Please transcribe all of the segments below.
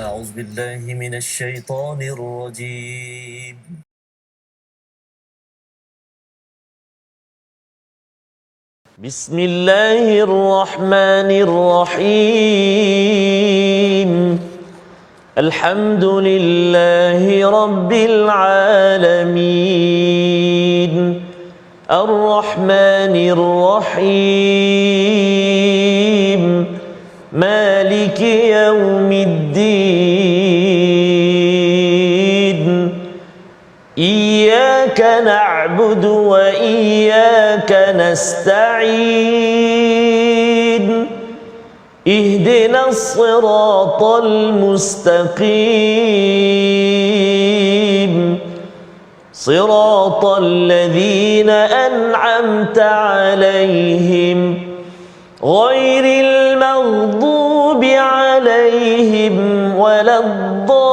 أعوذ بالله من الشيطان الرجيم بسم الله الرحمن الرحيم الحمد لله رب العالمين الرحمن الرحيم مالك يوم الدين إياك نعبد وإياك نستعين اهدنا الصراط المستقيم صراط الذين أنعمت عليهم غير المغضوب عليهم ولا الضالين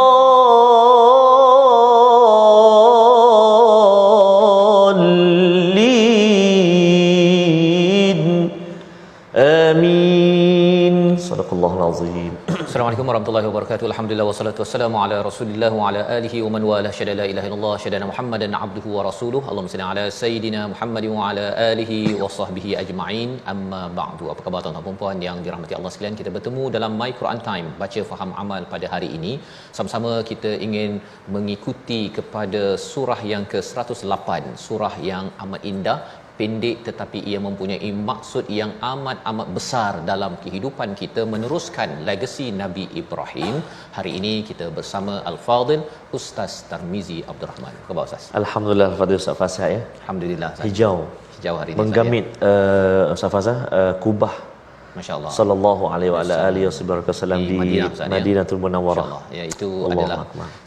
آمين صدق الله العظيم. Assalamualaikum warahmatullahi wabarakatuh. Alhamdulillah wassalatu wassalamu ala Rasulillah wa ala alihi wa man wala syada la ilaha illallah syadana Muhammadan abduhu wa rasuluhu. Allahumma salli ala sayidina Muhammadin wa ala alihi wa sahbihi ajma'in. Amma ba'du. Apa khabar tuan-tuan dan puan yang dirahmati Allah sekalian? Kita bertemu dalam My Quran Time, baca faham amal pada hari ini. Sama-sama kita ingin mengikuti kepada surah yang ke-108, surah yang amat indah, pendek tetapi ia mempunyai maksud yang amat besar dalam kehidupan kita, meneruskan legasi Nabi Ibrahim. Hari ini kita bersama Al-Fadhil Ustaz Tarmizi Abdul Rahman. Apa khabar Ustaz? Alhamdulillah Al-Fadhil Ustaz Fasah ya. Alhamdulillah. Hijau hari ini menggamit Ustaz Fasah Kubah, masya-Allah, sallallahu alaihi wa alihi wasallam di Madinatul Munawwarah. Masya-Allah. Ya, itu adalah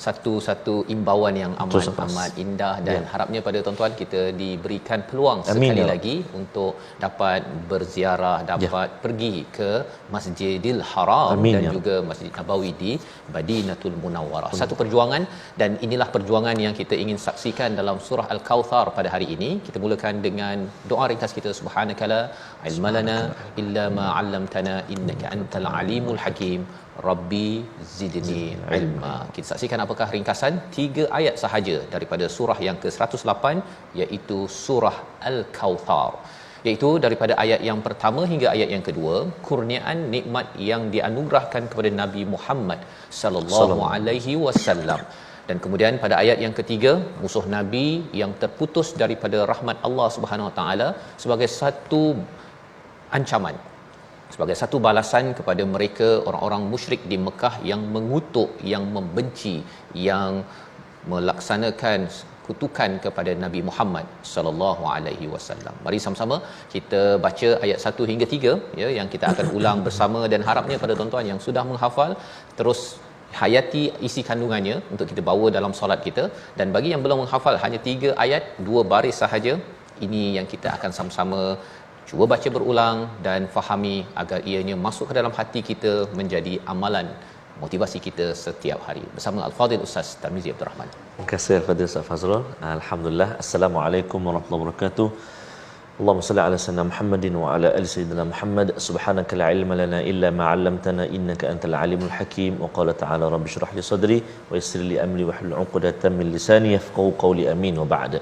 satu imbauan yang amat indah dan harapnya pada tuan-tuan kita diberikan peluang sekali lagi untuk dapat berziarah, dapat pergi ke Masjidil Haram dan juga Masjid Nabawi di Madinatul Munawwarah. Satu perjuangan, dan inilah perjuangan yang kita ingin saksikan dalam surah Al-Kautsar pada hari ini. Kita mulakan dengan doa ringkas kita, subhanakala ilmalana illa ma 'allamtana innaka antal alimul hakim rabbi zidni ilma. Kita saksikan apakah ringkasan 3 ayat sahaja daripada surah yang ke-108, iaitu surah Al-Kautsar, iaitu daripada ayat yang pertama hingga ayat yang kedua, kurniaan nikmat yang dianugerahkan kepada Nabi Muhammad sallallahu alaihi wasallam. Dan kemudian pada ayat yang ketiga, musuh Nabi yang terputus daripada rahmat Allah Subhanahu Wa Taala sebagai satu ancaman, sebagai satu balasan kepada mereka orang-orang musyrik di Mekah yang mengutuk, yang membenci, yang melaksanakan kutukan kepada Nabi Muhammad sallallahu alaihi wasallam. Mari sama-sama kita baca ayat 1 hingga 3 ya, yang kita akan ulang bersama, dan harapnya pada tuan-tuan yang sudah menghafal terus hayati isi kandungannya untuk kita bawa dalam solat kita, dan bagi yang belum menghafal hanya 3 ayat 2 baris sahaja, ini yang kita akan sama-sama cuba baca berulang dan fahami agar ianya masuk ke dalam hati kita, menjadi amalan motivasi kita setiap hari. Bersama Al-Fadhil Ustaz Tarmizi Abdul Rahman. Terima kasih Al-Fadhil Ustaz Fazrul. Alhamdulillah. Assalamualaikum warahmatullahi wabarakatuh. Allahumma salli ala sayyidina Muhammadin wa ala ali sayyidina Muhammad. Subhanaka la ilma lana illa ma 'allamtana innaka antal alimul hakim. Wa qala ta'ala rabbi shrah li sadri wa yassir li amri wahlul 'uqdatam min lisani yafqahu qawli. Amin wa ba'd.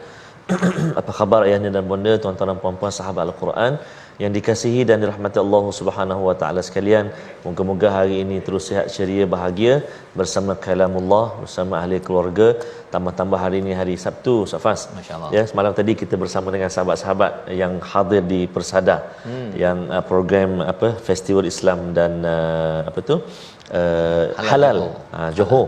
Apa khabar ayahanda dan bonda, tuan-tuan dan puan-puan sahabat Al-Quran yang dikasihi dan dirahmati Allah Subhanahu wa taala sekalian. Moga-moga hari ini terus sihat, ceria, bahagia bersama kalamullah, bersama ahli keluarga. Tambah-tambah hari ini hari Sabtu, Safas. Masya-Allah. Ya, semalam tadi kita bersama dengan sahabat-sahabat yang hadir di Persada, yang program Festival Islam dan halal Johor.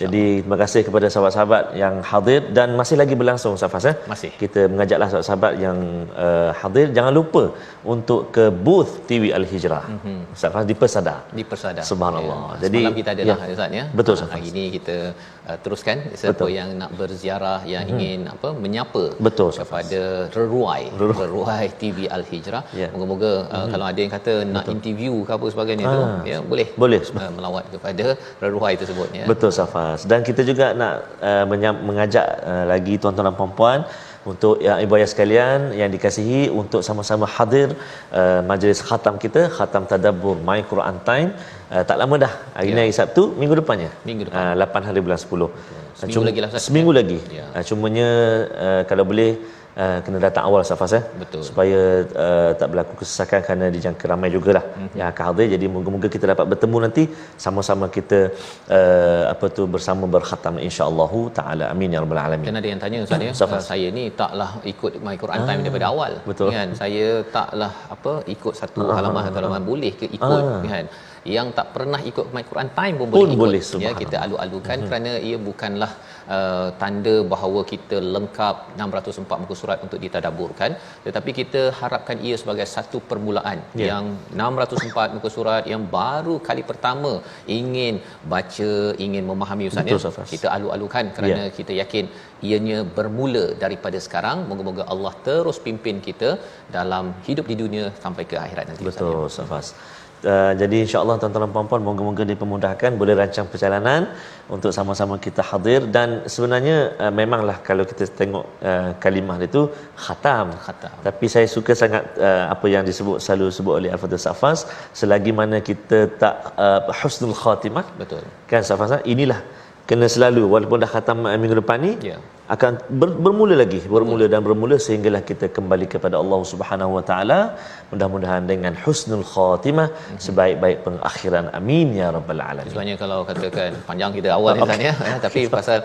Jadi terima kasih kepada sahabat-sahabat yang hadir dan masih lagi berlangsung, Safas. Masih. Kita mengajaklah sahabat-sahabat yang hadir jangan lupa untuk ke booth TV Al-Hijrah. Safas di Persada. Subhanallah. Ya. Jadi semalam kita adalah Ustaz ya. Betul, Safas. Hari ini kita teruskan siapa yang nak berziarah, yang ingin menyapa kepada reruai TV Al-Hijrah. Moga-moga kalau ada yang kata nak interview ke apa sebagainya tu, ya boleh melawat kepada reruai tersebut ya. Betul, Safas. Dan kita juga nak mengajak lagi tuan-tuan dan puan-puan untuk yang ibu ayah sekalian yang dikasihi, untuk sama-sama hadir majlis khatam kita, khatam tadabbur My Quran Time. Tak lama dah, hari ni hari Sabtu, minggu depannya, minggu depan 8 hari bulan 10. Seminggu lagi lah, Ustaz. Seminggu lagi. Ya. Cumanya kalau boleh kena datang awal Safas, Betul. supaya tak berlaku kesesakan, kerana dijangka ramai jugalah yang akan hadir. Jadi moga-moga kita dapat bertemu nanti, sama-sama kita bersama berkhatam insya-Allah taala. Amin ya rabbal alamin. Dan ada yang tanya Ustaz ya, saya ni taklah ikut My Quran Time daripada awal. Betul. Kan, saya taklah ikut satu halaman boleh ke ikut kan. Yang tak pernah ikut My Quran Time pun boleh ikut. Ya, kita alu-alukan kerana ia bukanlah tanda bahawa kita lengkap 604 muka surat untuk ditadaburkan, tetapi kita harapkan ia sebagai satu permulaan yang 604 muka surat yang baru kali pertama ingin baca, ingin memahami Ustaz ya. Kita alu-alukan kerana kita yakin ianya bermula daripada sekarang. Moga-moga Allah terus pimpin kita dalam hidup di dunia sampai ke akhirat nanti. Betul Safas. Jadi insya-Allah tuan-tuan dan puan-puan, moga-moga dipermudahkan, boleh rancang perjalanan untuk sama-sama kita hadir. Dan sebenarnya memanglah kalau kita tengok kalimah itu khatam. Tapi saya suka sangat apa yang selalu disebut oleh Al-Fadhil Safas, selagi mana kita tak husnul khatimah. Betul. Kan Safas, inilah kena selalu, walaupun dah khatam minggu depan ni, akan bermula sehinggalah kita kembali kepada Allah Subhanahu Wa Taala, mudah-mudahan dengan husnul khatimah, sebaik-baik pengakhiran. Amin ya rabbal alamin. Sebenarnya kalau katakan panjang kita awal kan ya, tapi pasal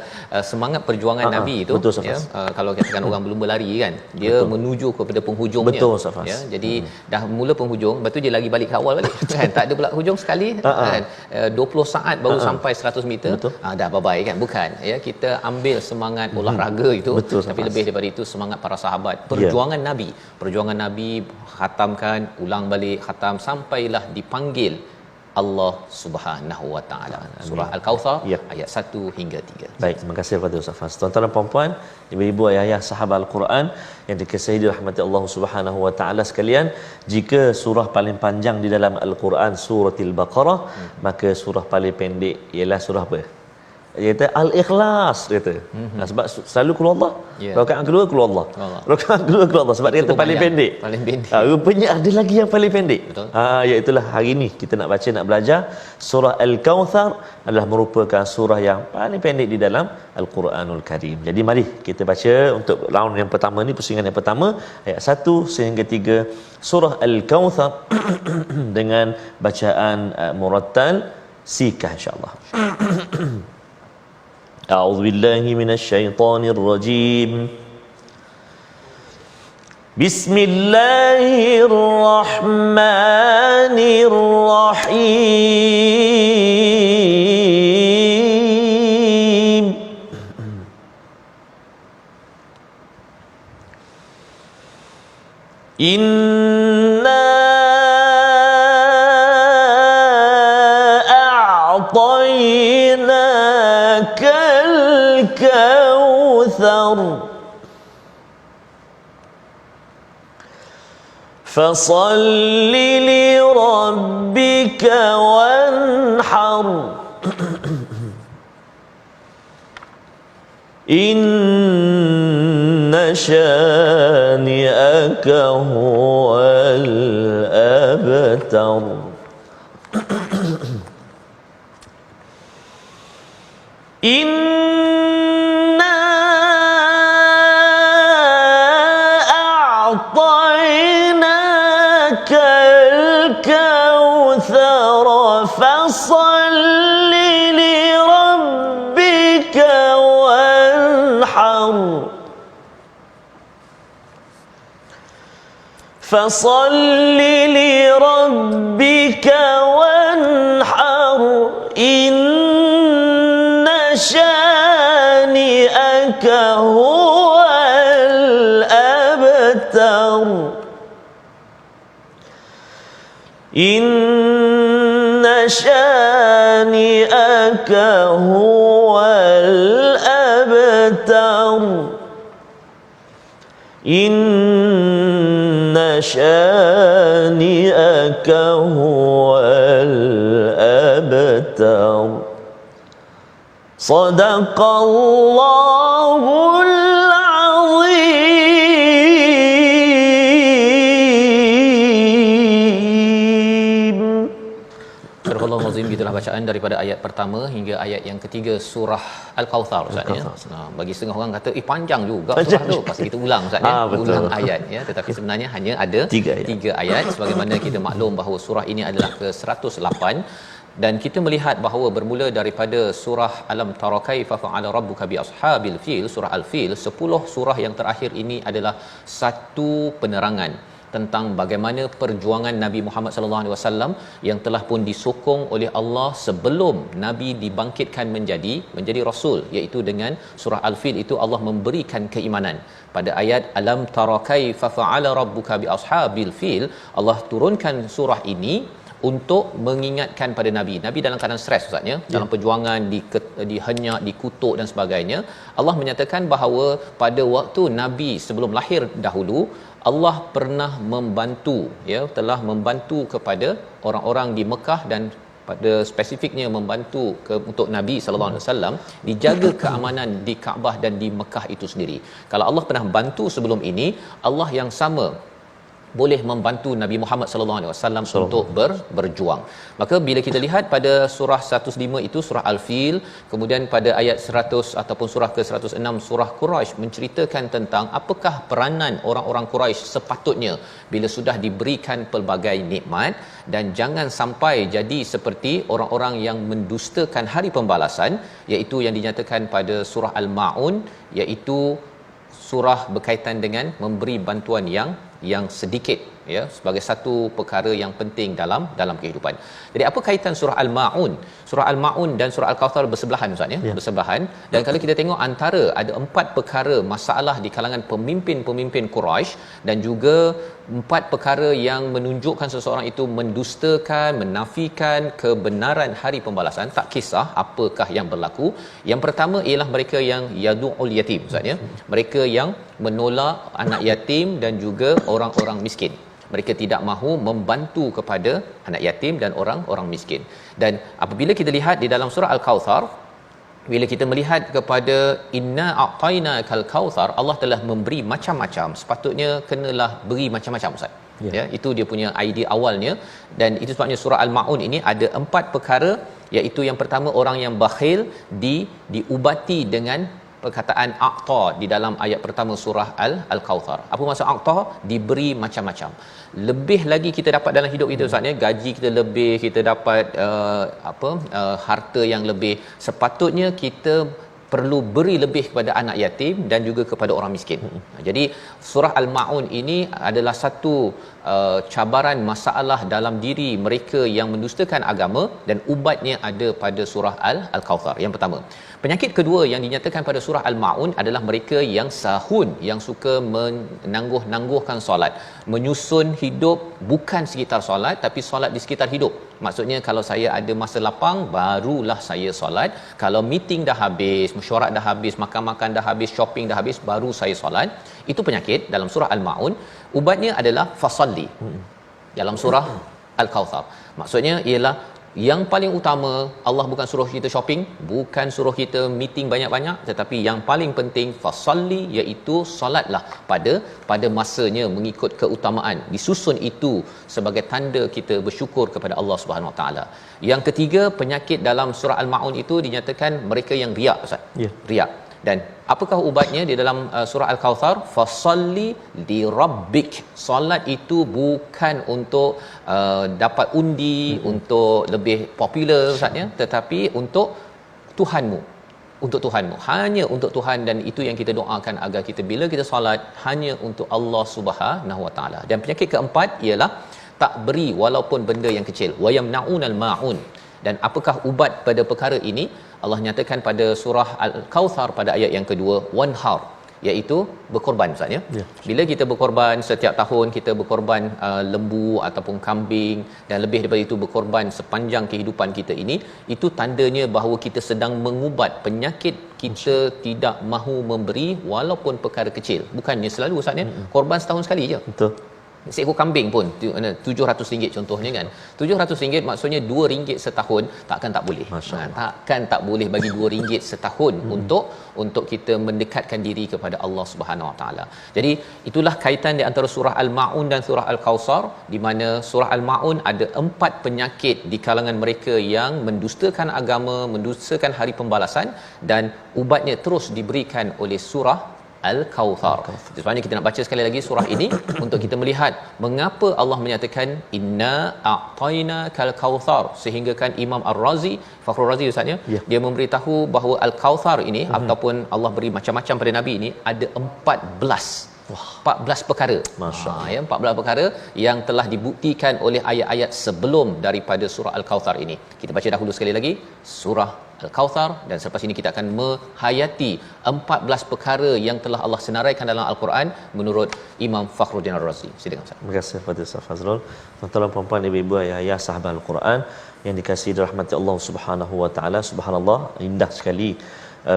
semangat perjuangan Nabi itu ya, kalau katakan orang belum berlari kan, dia menuju kepada penghujungnya. Betul, ya, jadi dah mula penghujung, lepas tu dia lagi balik ke awal balik kan, tak ada pula hujung sekali kan. 20 saat baru sampai 100 meter, dah bye-bye kan. Bukan ya, kita ambil semangat olahraga itu, tapi lebih daripada itu semangat para sahabat, perjuangan Nabi, khatamkan, ulang balik, khatam sampailah dipanggil Allah Subhanahu Wa Taala. Surah Al-Kautsar ayat 1 hingga 3. Baik, terima kasih kepada Ustaz Fas. Tuan-tuan dan puan-puan, ibu-ibu, ayah-ayah sahabat Al-Quran yang dikasihi dirahmati Allah Subhanahu Wa Taala sekalian, jika surah paling panjang di dalam Al-Quran suratul Baqarah, maka surah paling pendek ialah surah apa? Dia kata Al-Ikhlas, dia kata. Sebab selalu keluar Allah. Rakaat kedua keluar Allah. Rakaat kedua keluar Allah, sebab dia kata paling pendek. Rupanya ada lagi yang paling pendek. Iaitulah hari ni kita nak baca, nak belajar surah Al-Kautsar, adalah merupakan surah yang paling pendek di dalam Al-Quranul Karim. Jadi mari kita baca untuk round yang pertama ni, pusingan yang pertama, ayat 1 sehingga 3 surah Al-Kautsar dengan bacaan murattal sikah insya-Allah. أعوذ بالله من الشيطان الرجيم بسم الله الرحمن الرحيم إنا أعطيناك الكوثر فصل لربك وانحر إن شانئك هو الأبتر إنا أعطيناك الكوثر فصل لربك وانحر فصل لربك وانحر إن شانئك هو الأبتر إن شانئك هو الأبتر إن شانئك هو الأبتر صدق الله العظيم. itulah bacaan daripada ayat pertama hingga ayat yang ketiga surah Al-Kautsar Ustaz ya. Bagi setengah orang kata panjang juga surah tu, pasal kita ulang Ustaz ya. Ulang ayat ya, tetapi sebenarnya hanya ada 3 ayat sebagaimana kita maklum bahawa surah ini adalah ke 108 dan kita melihat bahawa bermula daripada surah Alam Tara Kaifa Fa'ala Rabbuka bi Ashabil Fil, surah Al-Fil, 10 surah yang terakhir ini adalah satu penerangan tentang bagaimana perjuangan Nabi Muhammad sallallahu alaihi wasallam yang telah pun disokong oleh Allah sebelum Nabi dibangkitkan menjadi rasul, iaitu dengan surah Al-Fil itu Allah memberikan keimanan. Pada ayat Alam Tara Kaifa Fa'ala Rabbuka bi Ashabil Fil, Allah turunkan surah ini untuk mengingatkan pada Nabi dalam keadaan stres Ustaz ya, dalam perjuangan dihenyak, dikutuk dan sebagainya. Allah menyatakan bahawa pada waktu Nabi sebelum lahir dahulu, Allah pernah membantu ya, telah membantu kepada orang-orang di Mekah dan pada spesifiknya membantu untuk Nabi sallallahu alaihi wasallam dijaga keamanan di Kaabah dan di Mekah itu sendiri. Kalau Allah pernah bantu sebelum ini, Allah yang sama boleh membantu Nabi Muhammad sallallahu alaihi wasallam untuk berjuang. Maka bila kita lihat pada surah 105 itu surah Al-Fil, kemudian pada ayat 100 ataupun surah ke-106 surah Quraisy menceritakan tentang apakah peranan orang-orang Quraisy sepatutnya bila sudah diberikan pelbagai nikmat, dan jangan sampai jadi seperti orang-orang yang mendustakan hari pembalasan, iaitu yang dinyatakan pada surah Al-Maun, iaitu surah berkaitan dengan memberi bantuan yang sedikit ya, sebagai satu perkara yang penting dalam kehidupan. Jadi apa kaitan surah Al-Maun? Surah Al-Maun dan surah Al-Kautsar bersebelahan Ustaz ya, bersebelahan. Dan kalau kita tengok antara ada 4 perkara masalah di kalangan pemimpin-pemimpin Quraisy dan juga 4 perkara yang menunjukkan seseorang itu mendustakan, menafikan kebenaran hari pembalasan, tak kisah apakah yang berlaku. Yang pertama ialah mereka yang yadu'ul yatim Ustaz ya. Mereka yang menolak anak yatim dan juga orang-orang miskin. Mereka tidak mahu membantu kepada anak yatim dan orang-orang miskin. Dan apabila kita lihat di dalam surah Al-Kautsar, bila kita melihat kepada inna a'tainakal kautsar, Allah telah memberi macam-macam, sepatutnya kenalah beri macam-macam Ustaz. Ya, itu dia punya idea awalnya, dan itu sebabnya surah Al-Maun ini ada 4 perkara, iaitu yang pertama orang yang bakhil diubati dengan perkataan aqta di dalam ayat pertama surah Al-Kautsar. Apa maksud aqta? Diberi macam-macam. Lebih lagi kita dapat dalam hidup kita Ustaz ya, gaji kita lebih, kita dapat harta yang lebih. Sepatutnya kita perlu beri lebih kepada anak yatim dan juga kepada orang miskin. Jadi surah Al-Maun ini adalah satu cabaran masalah dalam diri mereka yang mendustakan agama, dan ubatnya ada pada surah Al-Kautsar. Yang pertama. Penyakit kedua yang dinyatakan pada surah Al-Maun adalah mereka yang sahun, yang suka menangguh-nangguhkan solat, menyusun hidup bukan sekitar solat tapi solat di sekitar hidup. Maksudnya kalau saya ada masa lapang barulah saya solat, kalau meeting dah habis, mesyuarat dah habis, makan-makan dah habis, shopping dah habis, baru saya solat. Itu penyakit dalam surah Al-Maun. Ubatnya adalah fasalli dalam surah Al-Kautsar. Maksudnya ialah yang paling utama, Allah bukan suruh kita shopping, bukan suruh kita meeting banyak-banyak, tetapi yang paling penting fasalli, iaitu solatlah pada masanya mengikut keutamaan. Disusun itu sebagai tanda kita bersyukur kepada Allah Subhanahu Wa Taala. Yang ketiga, penyakit dalam surah Al-Maun itu dinyatakan mereka yang riak Ustaz. Riak. Dan apakah ubatnya di dalam surah Al-Kautsar? Fasalli li rabbik. Solat itu bukan untuk dapat undi, untuk lebih popular Ustaz ya, tetapi untuk Tuhanmu. Untuk Tuhanmu, hanya untuk Tuhan. Dan itu yang kita doakan agar kita bila kita solat hanya untuk Allah Subhanahu Wa Taala. Dan penyakit keempat ialah tak beri walaupun benda yang kecil. Wa yamnaunal maun. Dan apakah ubat pada perkara ini? Allah nyatakan pada surah Al-Kautsar pada ayat yang kedua, wanhar, iaitu berkorban Ustaz ya. Bila kita berkorban, setiap tahun kita berkorban lembu ataupun kambing, dan lebih daripada itu berkorban sepanjang kehidupan kita ini, itu tandanya bahawa kita sedang mengubat penyakit kita tidak mahu memberi walaupun perkara kecil. Bukannya selalu Ustaz ya, korban setahun sekali je. Betul. seekor kambing pun RM700 contohnya kan. RM700 maksudnya RM2 setahun, takkan tak boleh. Takkan tak boleh bagi RM2 setahun untuk kita mendekatkan diri kepada Allah Subhanahu Wa Taala. Jadi itulah kaitan di antara surah Al-Maun dan surah Al-Kautsar, di mana surah Al-Maun ada 4 penyakit di kalangan mereka yang mendustakan agama, mendustakan hari pembalasan, dan ubatnya terus diberikan oleh surah Al-Kautsar. Sebabnya kita nak baca sekali lagi surah ini untuk kita melihat mengapa Allah menyatakan inna a'tainakal kautsar, sehingga kan Imam Ar-Razi, Fakhrul Razi ustaznya, dia memberitahu bahawa Al-Kautsar ini ataupun Allah beri macam-macam pada Nabi ini ada 14 perkara. Ya, 14 perkara yang telah dibuktikan oleh ayat-ayat sebelum daripada surah Al-Kautsar ini. Kita baca dahulu sekali lagi surah Al-Kautsar, dan selepas ini kita akan menghayati 14 perkara yang telah Allah senaraikan dalam Al-Quran menurut Imam Fakhruddin Ar-Razi. Silakan Ustaz. Terima kasih kepada Ustaz Fazrul. Tuan-tuan, puan-puan, ibu-ibu, ayah-ayah, sahabat Al-Quran yang dikasihi dirahmati Allah Subhanahu Wa Taala. Subhanallah, indah sekali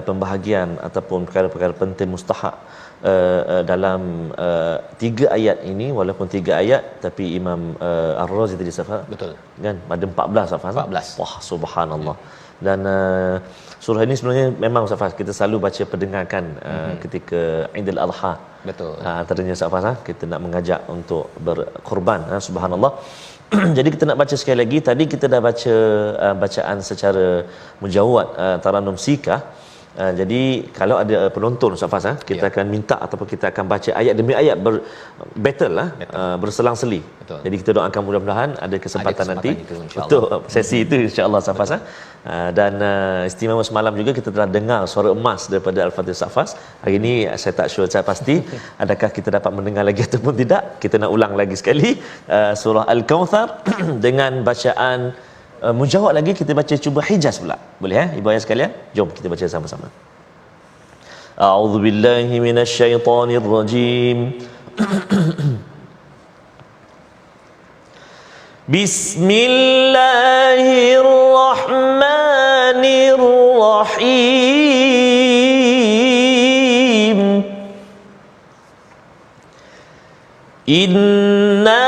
pembahagian ataupun perkara-perkara penting mustahak dalam 3 ayat ini. Walaupun 3 ayat, tapi Imam Ar-Razi tadi Safa, betul kan, ada 14 Safa. 14. Wah, subhanallah. Dan surah ini sebenarnya memang Safa kita selalu baca pendengarkan ketika Aidil Adha. Betul. Antaranya Safa kita nak mengajak untuk berkorban, subhanallah. Jadi kita nak baca sekali lagi. Tadi kita dah baca bacaan secara mujawad Tarannum Sikah. Jadi kalau ada penonton Ustaz kita akan minta ataupun kita akan baca ayat demi ayat battle berselang-seli. Jadi kita doakan mudah-mudahan ada kesempatan nanti untuk sesi itu insya-Allah Safas. Dan istimewa semalam juga kita telah dengar suara emas daripada Al-Fatih Safas. Hari ini saya tak sure, saya pasti adakah kita dapat mendengar lagi ataupun tidak. Kita nak ulang lagi sekali surah Al-Kautsar dengan bacaan mujawad lagi. Kita baca cuba Hijaz pula. Boleh ibu ayah sekalian? Jom kita baca sama-sama. A'udzubillahi minasyaitonirrajim. Bismillahirrahmanirrahim. Inna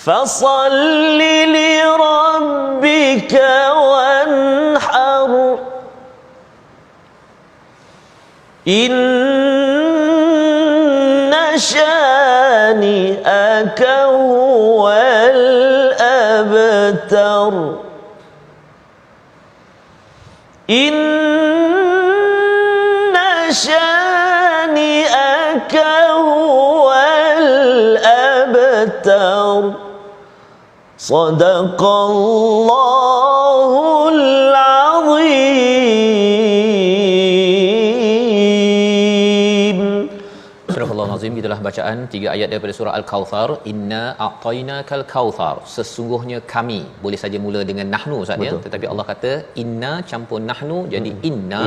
فصل لربك وانحر إن شانئك هو الأبتر إن شانئك هو الأبتر صدق الله العظيم. Surah Al-Azim, itulah bacaan 3 ayat daripada surah Al-Kautsar. Inna a'tainakal kautsar, sesungguhnya kami. Boleh saja mula dengan nahnu Ustaz ya, tetapi Allah kata inna campur nahnu, jadi inna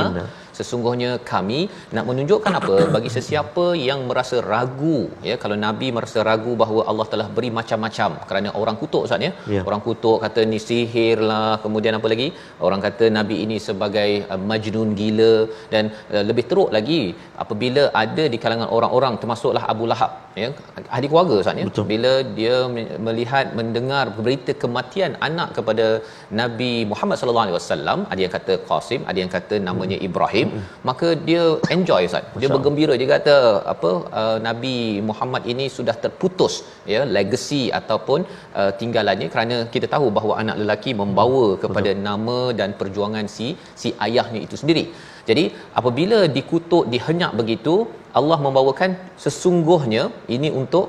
sesungguhnya kami, nak menunjukkan apa bagi sesiapa yang merasa ragu ya. Kalau Nabi merasa ragu bahawa Allah telah beri macam-macam, kerana orang kutuk Ustaz ya. Orang kutuk kata ni sihir lah, kemudian apa lagi, orang kata Nabi ini sebagai majnun, gila, dan lebih teruk lagi apabila ada di kalangan orang-orang termasuklah Abu Lahab ya, ahli keluarga Ustaz ya. Bila dia melihat mendengar berita kematian anak kepada Nabi Muhammad sallallahu alaihi wasallam, ada yang kata Qasim, ada yang kata namanya Ibrahim, maka dia enjoy Ustaz. Dia bergembira, dia kata apa, Nabi Muhammad ini sudah terputus ya legasi ataupun tinggalannya, kerana kita tahu bahawa anak lelaki membawa kepada nama dan perjuangan si ayahnya itu sendiri. Jadi apabila dikutuk, dihenyak begitu, Allah membawakan sesungguhnya ini untuk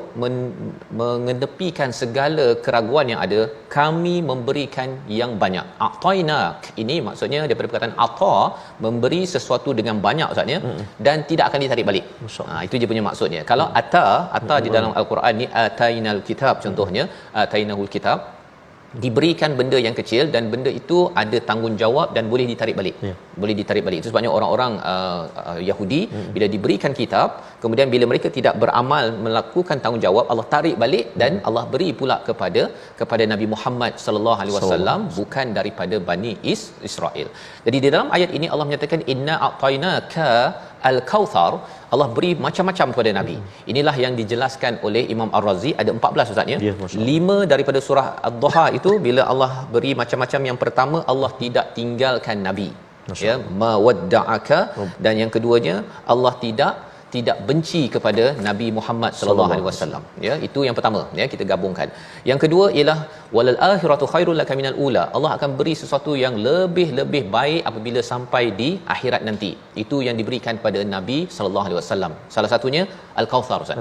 mengedepikan segala keraguan yang ada. Kami memberikan yang banyak. A'tainak ini maksudnya daripada perkataan ata, memberi sesuatu dengan banyak Ustaz ya, dan tidak akan ditarik balik. Itu je punya maksudnya. Kalau ata di dalam Al-Quran ni atainal kitab, contohnya atainahul kitab, diberikan benda yang kecil dan benda itu ada tanggungjawab dan boleh ditarik balik. Boleh ditarik balik. Itu sebabnya orang-orang Yahudi bila diberikan kitab, kemudian bila mereka tidak beramal melakukan tanggungjawab, Allah tarik balik dan Allah beri pula kepada Nabi Muhammad sallallahu alaihi wasallam, bukan daripada Bani Israel. Jadi di dalam ayat ini Allah menyatakan inna a'tainaka al-kautsar, Allah beri macam-macam kepada Nabi. Inilah yang dijelaskan oleh Imam Ar-Razi, ada 14 ustaz ya. 5 daripada surah Ad-Duha itu bila Allah beri macam-macam, yang pertama Allah tidak tinggalkan Nabi. Ya, mawadda'aka, dan yang keduanya Allah tidak benci kepada Nabi Muhammad sallallahu alaihi wasallam. Ya, itu yang pertama ya, kita gabungkan. Yang kedua ialah walal akhiratu khairul laka minal ula. Allah akan beri sesuatu yang lebih baik apabila sampai di akhirat nanti. Itu yang diberikan pada Nabi sallallahu alaihi wasallam. Salah satunya al-Kautsar Ustaz.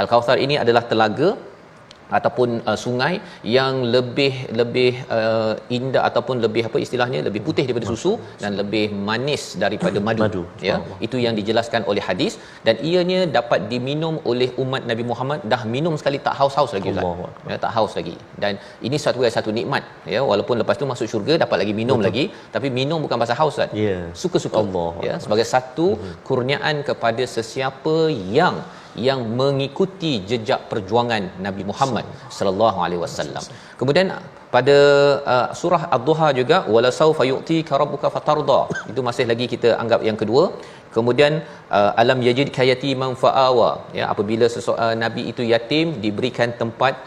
Al-Kautsar ini adalah telaga ataupun sungai yang lebih indah ataupun lebih apa istilahnya, lebih putih daripada susu dan lebih manis daripada madu ya. Itu yang dijelaskan oleh hadis, dan ianya dapat diminum oleh umat Nabi Muhammad. Dah minum sekali tak haus-haus lagi Ustaz ya, tak haus lagi. Dan ini satu nikmat ya, walaupun lepas tu masuk syurga dapat lagi minum lagi, tapi minum bukan pasal haus Ustaz, suka-suka Allah ya, sebagai satu kurniaan kepada sesiapa yang mengikuti jejak perjuangan Nabi Muhammad sallallahu alaihi wasallam. Kemudian pada surah Ad-Duha juga wala saufa yu'tika rabbuka fatarda, itu masih lagi kita anggap yang kedua. Kemudian alam yajidka yatiman fa'awa ya, apabila Nabi itu yatim diberikan tempat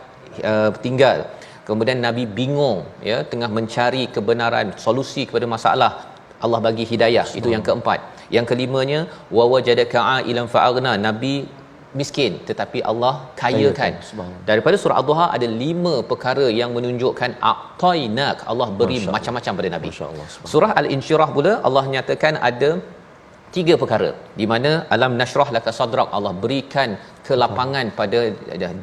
tinggal. Kemudian Nabi bingung ya, tengah mencari kebenaran, solusi kepada masalah, Allah bagi hidayah. Itu yang keempat. Yang kelimanya wa wajadaka a'ilan fa'aghna, Nabi miskin tetapi Allah kayakan. Daripada surah Ad-Duha ada 5 perkara yang menunjukkan a'tainak, Allah beri macam-macam pada Nabi. Surah Al-Insyirah pula Allah nyatakan ada 3 perkara di mana alam nashrah laka sadrak, Allah berikan kelapangan pada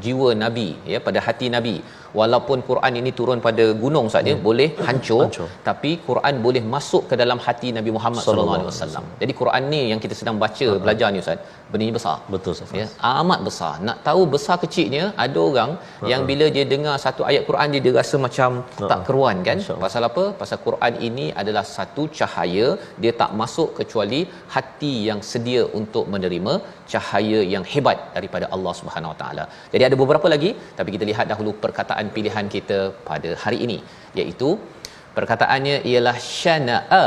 jiwa Nabi ya, pada hati Nabi. Walaupun Quran ini turun pada gunung saja boleh hancur, tapi Quran boleh masuk ke dalam hati Nabi Muhammad sallallahu alaihi wasallam. Jadi Quran ni yang kita sedang baca belajar ni Ustaz, benda ni besar. Betul Ustaz. Ya, amat besar. Nak tahu besar kecilnya, ada orang yang bila dia dengar satu ayat Quran dia rasa macam tak keruan kan? Pasal apa? Pasal Quran ini adalah satu cahaya, dia tak masuk kecuali hati yang sedia untuk menerima cahaya yang hebat daripada Allah Subhanahu Wa Taala. Jadi ada beberapa lagi, tapi kita lihat dahulu perkataan pilihan kita pada hari ini, iaitu perkataannya ialah syana'a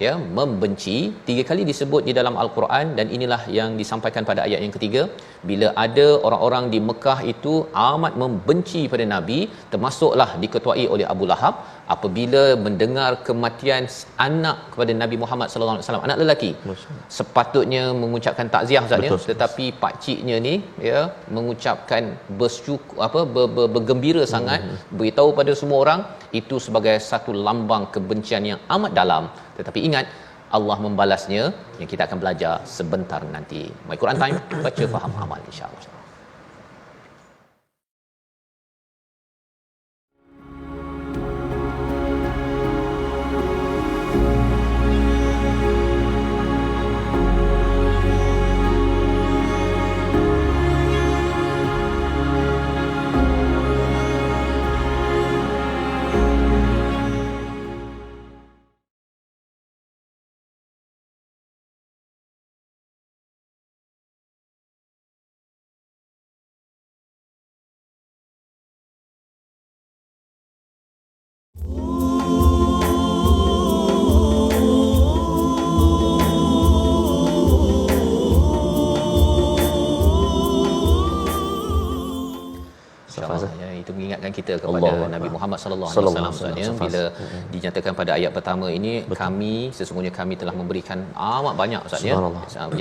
ya, membenci. 3 kali disebut di dalam Al-Quran, dan inilah yang disampaikan pada ayat yang ketiga. Bila ada orang-orang di Mekah itu amat membenci pada Nabi, termasuklah diketuai oleh Abu Lahab, apabila mendengar kematian anak kepada Nabi Muhammad sallallahu alaihi wasallam, anak lelaki, sepatutnya mengucapkan takziah Ustaz ya, tetapi pak ciknya ni ya mengucapkan bergembira sangat, beritahu pada semua orang itu sebagai satu lambang kebencian yang amat dalam. Tetapi ingat, Allah membalasnya, yang kita akan belajar sebentar nanti. My Quran Time, baca faham amal insya-Allah. Itu mengingatkan kita kepada Nabi Muhammad sallallahu alaihi wasallam bila dinyatakan pada ayat pertama ini, sesungguhnya kami telah memberikan amat banyak Ustaz ya.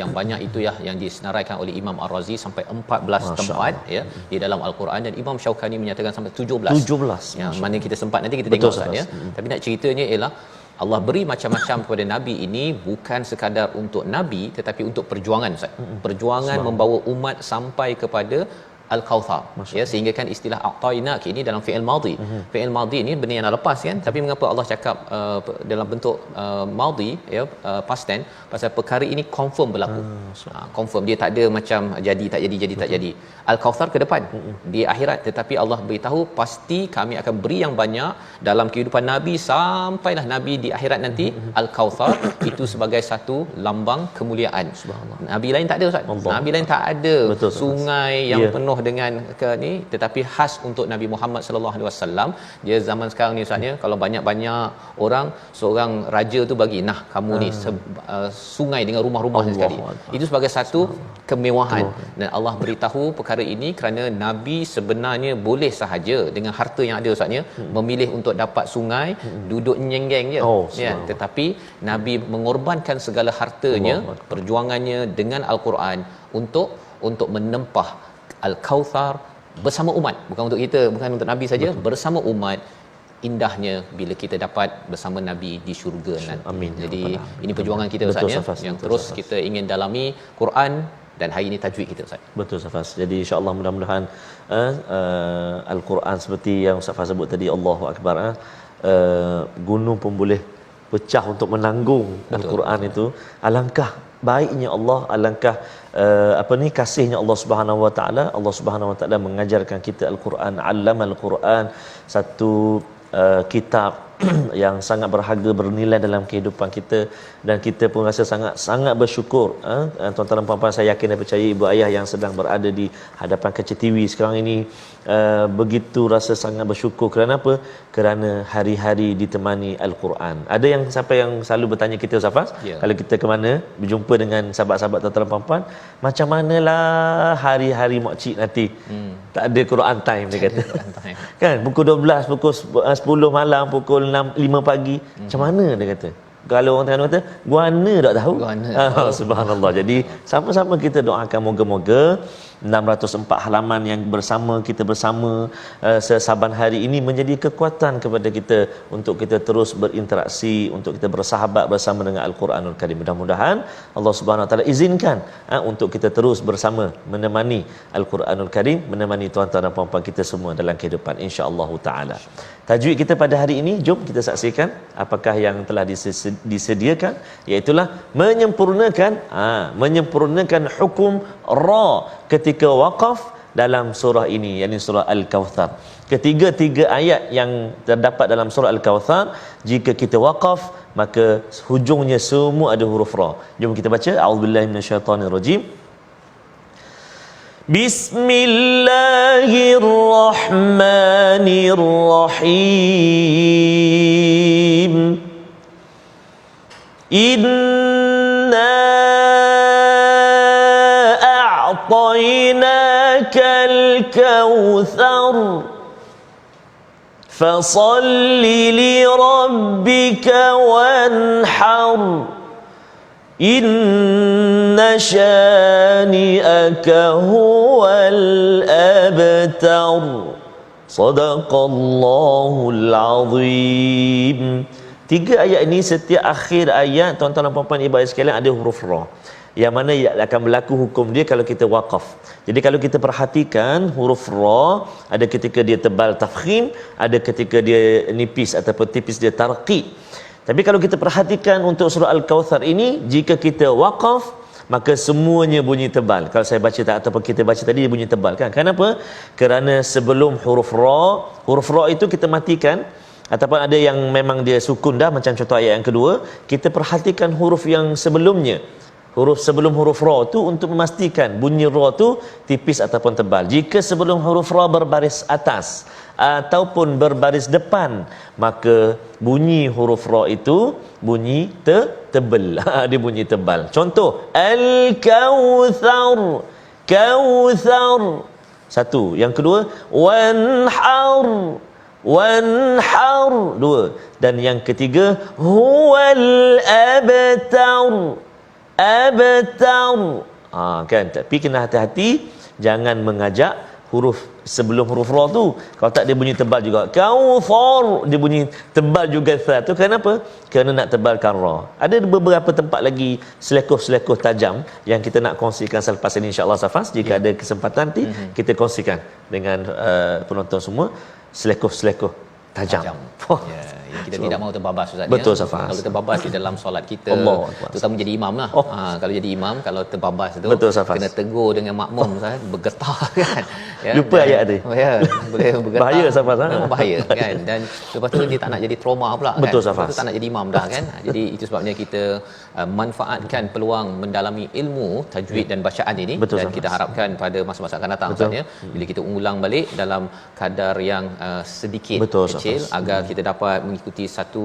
Yang banyak itu ya yang disenaraikan oleh Imam Ar-Razi sampai 14 tempat ya di dalam Al-Quran, dan Imam Syaukani menyatakan sampai 17 yang mana kita sempat nanti kita tengok Ustaz ya. Tapi nak ceritanya ialah Allah beri macam-macam kepada Nabi ini bukan sekadar untuk Nabi, tetapi untuk perjuangan Ustaz. Perjuangan membawa umat sampai kepada Al-Kautsar, ya, sehingga kan istilah a'tainak ini dalam fi'il madhi. Fi'il madhi ini benda yang dah lepas kan, tapi mengapa Allah cakap dalam bentuk madhi, ya, past tense, pasal perkara ini confirm berlaku. Confirm, dia tak ada macam jadi tak jadi, jadi tak jadi. Al-Kautsar ke depan di akhirat, tetapi Allah beritahu pasti kami akan beri yang banyak dalam kehidupan Nabi sampailah Nabi di akhirat nanti. Al-Kautsar itu sebagai satu lambang kemuliaan. Subhanallah. Nabi lain tak ada, Ustaz. Allah. Nabi lain tak ada. Betul, sungai yang penuh dengan ni, tetapi khas untuk Nabi Muhammad sallallahu alaihi wasallam. Dia zaman sekarang ni, Ustaz, kalau banyak-banyak orang, seorang raja tu bagi, nah kamu ni sungai dengan rumah-rumah sekali. Itu sebagai satu kemewahan. Dan Allah beritahu perkara ini kerana Nabi sebenarnya boleh sahaja dengan harta yang ada, Ustaz, memilih untuk dapat sungai, duduk nyenggeng je, ya, tetapi Nabi mengorbankan segala hartanya, perjuangannya dengan Al-Quran untuk menempah Al-Kautsar bersama umat, bukan untuk kita, bukan untuk Nabi saja, bersama umat. Indahnya bila kita dapat bersama Nabi di syurga nanti. Amin. Jadi ini perjuangan kita, Ustaz, yang terus kita ingin dalami Quran, dan hari ini tajwid kita, Ustaz. Betul, Safas. Jadi insya-Allah mudah-mudahan Al-Quran seperti yang Ustaz Faz sebut tadi, Allahu Akbar, gunung pun boleh pecah untuk menanggung. Betul. Al-Quran itu alangkah baiknya Allah, alangkah kasihnya Allah Subhanahu Wa Taala. Allah Subhanahu Wa Taala mengajarkan kita Al-Quran, allamal Quran, satu kitab yang sangat berharga, bernilai dalam kehidupan kita, dan kita pun rasa sangat bersyukur. Tuan-tuan dan puan-puan, saya yakin dan percaya ibu ayah yang sedang berada di hadapan kaca TV sekarang ini begitu rasa sangat bersyukur. Kerana apa? Kerana hari-hari ditemani Al-Quran. Ada yang siapa yang selalu bertanya kita, Safas, kalau kita ke mana berjumpa dengan sahabat-sahabat tuan-tuan dan puan-puan, macam manalah hari-hari makcik nanti tak ada Quran time, dia kata. Kan pukul 12, pukul 10 malam, pukul 5 pagi, macam mana dia kata. Kalau orang Terengganu kata guana tak tahu. Subhanallah. Jadi sama-sama kita doakan moga-moga 604 halaman yang kita bersama sesaban hari ini menjadi kekuatan kepada kita untuk kita terus berinteraksi, untuk kita bersahabat bersama dengan Al-Quranul Karim. Mudah-mudahan Allah Subhanahu Wa Taala izinkan untuk kita terus bersama menemani Al-Quranul Karim, menemani tuan-tuan dan puan-puan kita semua dalam kehidupan, insya-Allah taala. Tajwid kita pada hari ini, jom kita saksikan apakah yang telah disediakan, iaitu menyempurnakan hukum ra ketika waqaf dalam surah ini, yakni surah Al-Kautsar. Ketiga-tiga ayat yang terdapat dalam surah Al-Kautsar, jika kita waqaf maka hujungnya semua ada huruf ra. Jom kita baca. A'udzubillahi minasyaitonirrajim. Bismillahirrahmanirrahim. Inna a'tainakal kautsar fasalli li rabbika wanhar inna syani'aka huwal abtar. Sadaqallahul azim. Tiga ayat ini, setiap akhir ayat, tuan-tuan dan puan-puan ibu ayah sekalian, ada huruf ra, yang mana akan berlaku hukum dia kalau kita waqaf. Jadi kalau kita perhatikan, huruf ra ada ketika dia tebal tafkhim, ada ketika dia nipis ataupun tipis dia tarqiq. Tapi kalau kita perhatikan untuk surah Al-Kautsar ini, jika kita waqaf maka semuanya bunyi tebal. Kalau saya baca ataupun kita baca tadi, dia bunyi tebal, kan? Kenapa? Kerana sebelum huruf ra itu kita matikan, ataupun ada yang memang dia sukun dah, macam contoh ayat yang kedua, kita perhatikan huruf yang sebelumnya, huruf sebelum huruf ra tu, untuk memastikan bunyi ra tu tipis ataupun tebal. Jika sebelum huruf ra berbaris atas ataupun berbaris depan, maka bunyi huruf ra itu bunyi tebal. Dia bunyi tebal. Contoh Al-Kautsar, Kautsar. Satu. Yang kedua wanhar, wanhar. Dua. Dan yang ketiga huwal abtar, abtar. Kan, tapi kena hati-hati jangan mengajak huruf sebelum huruf ra tu, kalau tak dia bunyi tebal juga. Kauthar dia bunyi tebal juga tha tu. Kenapa? Kerana nak tebalkan ra. Ada beberapa tempat lagi selekoh-selekoh tajam yang kita nak kongsikan selepas ini insya-Allah Safas. Jika ada kesempatan nanti kita kongsikan dengan penonton semua selekoh-selekoh tajam. Ya, yang kita tidak mahu terbabas Ustaz. Betul, ya. Safas. Kalau terbabas di dalam solat kita, Allah. terutama jadi imam lah. Kalau jadi imam, kalau terbabas tu Betul, Safas. kena tegur dengan makmum Ustaz, bergetar kan. Ya, Lupa ayat dia. Ya, boleh bergetar. Bahaya, Safas, ha? Memang bahaya kan. Dan lepas tu dia tak nak jadi trauma pula kan. Betul, Safas. Lepas tu tak nak jadi imam dah kan. Jadi itu sebabnya kita manfaatkan peluang mendalami ilmu tajwid dan bacaan ini. Betul, dan Safas. kita harapkan pada masa-masa akan datang Betul. Ustaz, ya, bila kita ulang balik dalam kadar yang sedikit Betul, kecil Safas. agar kita dapat mengikuti satu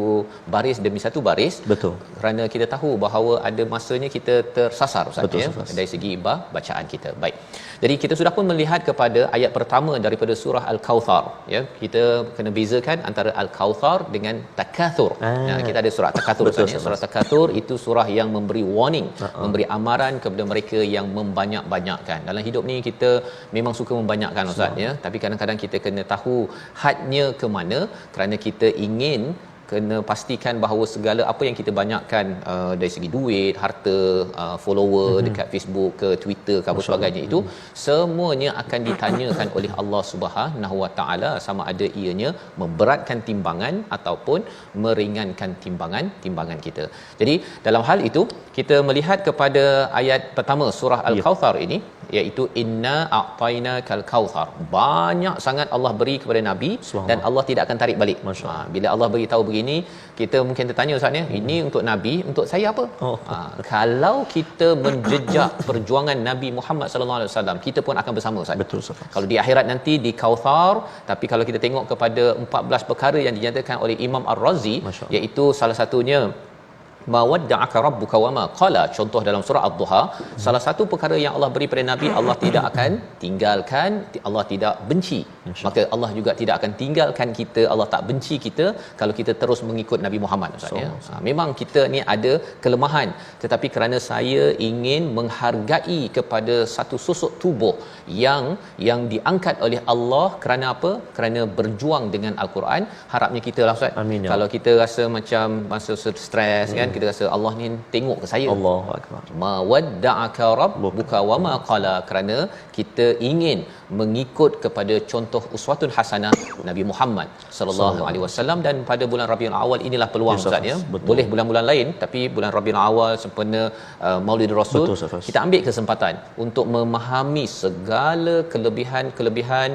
baris demi satu baris. Betul. Kerana kita tahu bahawa ada masanya kita tersasar Ustaz, Betul, ya, Safas. dari segi bacaan kita. Baik. Jadi kita sudah pun melihat kepada ayat pertama daripada surah Al-Kauthar, ya. Kita kena bezakan antara Al-Kauthar dengan Takatsur. Ya, kita ada surah Takatsur Betul, Ustaz, ya. Safas. Surah Takatsur itu surah yang memberi warning, memberi amaran kepada mereka yang membanyak-banyakkan. Dalam hidup ni kita memang suka membanyakkan Ustaz, ya. Tapi kadang-kadang kita kena tahu hadnya ke mana, kerana kita ingin kena pastikan bahawa segala apa yang kita banyakkan dari segi duit, harta, follower dekat Facebook ke Twitter ke apa sebagainya, itu semuanya akan ditanyakan oleh Allah Subhanahu Wa Taala sama ada ianya memberatkan timbangan ataupun meringankan timbangan kita. Jadi dalam hal itu kita melihat kepada ayat pertama surah Al-Kauthar ini, iaitu inna a'tainakal kautsar. Banyak sangat Allah beri kepada nabi dan Allah tidak akan tarik balik. Bila Allah beritahu begini, kita mungkin tertanya Ustaz, ya, ini untuk nabi, untuk saya apa? Kalau kita menjejak perjuangan Nabi Muhammad sallallahu alaihi wasallam, kita pun akan bersama Ustaz. Betul, Safas. Kalau di akhirat nanti di Kautsar, tapi kalau kita tengok kepada 14 perkara yang dinyatakan oleh Imam Ar-Razi, iaitu salah satunya mawadda'aka rabbuka wama qala, contoh dalam surah Ad-Duha, salah satu perkara yang Allah beri pada nabi, Allah tidak akan tinggalkan, Allah tidak benci. Maka Allah juga tidak akan tinggalkan kita, Allah tak benci kita kalau kita terus mengikut Nabi Muhammad Ustaz, ya. Memang kita ni ada kelemahan, tetapi kerana saya ingin menghargai kepada satu susuk tubuh yang diangkat oleh Allah, kerana apa? Kerana berjuang dengan Al-Quran. Harapnya kita lah Ustaz. Amin, ya. Kalau kita rasa macam masa stres kan, kita rasa Allah ni tengok ke saya. Allahu akbar. Mawadda'aka rabbuka wama qala, kerana kita ingin mengikut kepada contoh uswatun hasanah Nabi Muhammad sallallahu alaihi wasallam. Dan pada bulan Rabiul Awal inilah peluang Yes, Ustaz, ya. betul. Boleh bulan-bulan lain, tapi bulan Rabiul Awal sempena Maulid Rasul, Betul, Safas. kita ambil kesempatan untuk memahami segala kelebihan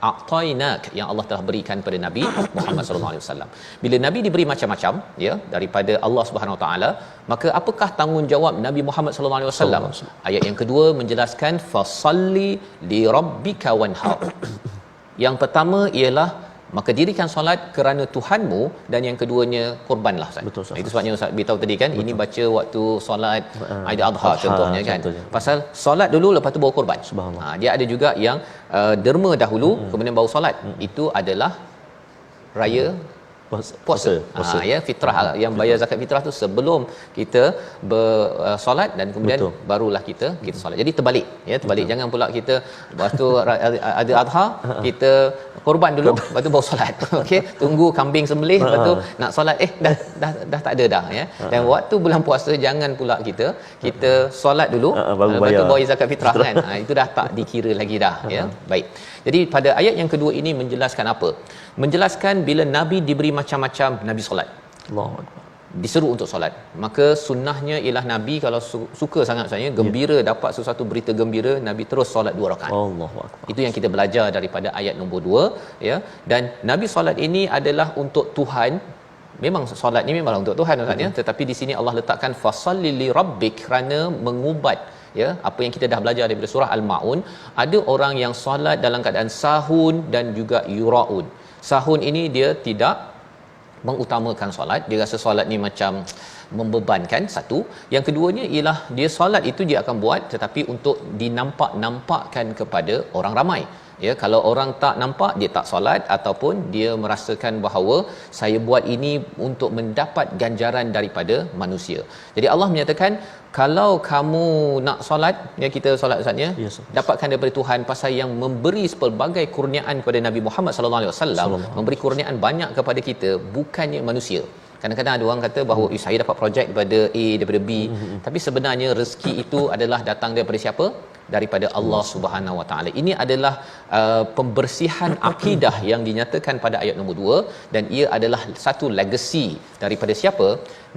a'tainak yang Allah telah berikan pada Nabi Muhammad sallallahu alaihi wasallam. Bila Nabi diberi macam-macam, ya, daripada Allah Subhanahu Wa Taala, maka apakah tanggungjawab Nabi Muhammad sallallahu alaihi wasallam? Ayat yang kedua menjelaskan fasalli li rabbika wanhar. Yang pertama ialah maka dirikan solat kerana Tuhanmu, dan yang keduanya korbanlah Ustaz. Betul, Ustaz. Itu sebabnya Ustaz beritahu tadi kan, ini baca waktu solat Aidil-Adha contohnya kan. contohnya. Pasal solat dulu lepas tu baru korban. Subhanallah. Dia ada juga yang derma dahulu kemudian baru solat. Itu adalah raya puasa. Ya, fitrah, yang bayar zakat fitrah tu sebelum kita bersolat, dan kemudian Betul. barulah kita solat. Jadi terbalik, ya, terbalik. Jangan pula kita waktu ada adha kita korban dulu lepas tu baru solat. Okey, tunggu kambing sembelih lepas tu nak solat dah tak ada dah, ya. Dan waktu bulan puasa jangan pula kita solat dulu baru lepas tu bayar bayar zakat fitrah kan. Itu dah tak dikira lagi dah, ya. Baik. Jadi pada ayat yang kedua ini menjelaskan apa? Menjelaskan bila Nabi diberi macam-macam, Nabi solat. Allahu akbar. Diseru untuk solat. Maka sunnahnya ialah Nabi kalau suka sangat saya gembira dapat sesuatu berita gembira, Nabi terus solat 2 rakaat. Allahu akbar. Itu yang kita belajar daripada ayat nombor 2, ya. Dan Nabi solat ini adalah untuk Tuhan. Memang solat ni memanglah untuk Tuhan Ustaz, ya. Tetapi di sini Allah letakkan fasalli li rabbik, kerana mengubat, ya, apa yang kita dah belajar daripada surah Al-Maun. Ada orang yang solat dalam keadaan sahun dan juga yuraun. Sahun ini dia tidak mengutamakan solat, dia rasa solat ni macam membebankan, satu. Yang keduanya ialah dia solat itu dia akan buat tetapi untuk dinampakkan kepada orang ramai. Ya, kalau orang tak nampak, dia tak solat ataupun dia merasakan bahawa saya buat ini untuk mendapat ganjaran daripada manusia. Jadi Allah menyatakan kalau kamu nak solat, ya kita solat Ustaz ya, yes, dapatkan daripada Tuhan pasal yang memberi pelbagai kurniaan kepada Nabi Muhammad sallallahu alaihi wasallam, memberi kurniaan banyak kepada kita, bukannya manusia. Kadang-kadang ada orang kata bahawa saya dapat projek daripada A, daripada B, tapi sebenarnya rezeki itu adalah datang daripada siapa? Daripada Allah Subhanahu Wa Taala. Ini adalah pembersihan akidah yang dinyatakan pada ayat nombor 2, dan ia adalah satu legacy daripada siapa?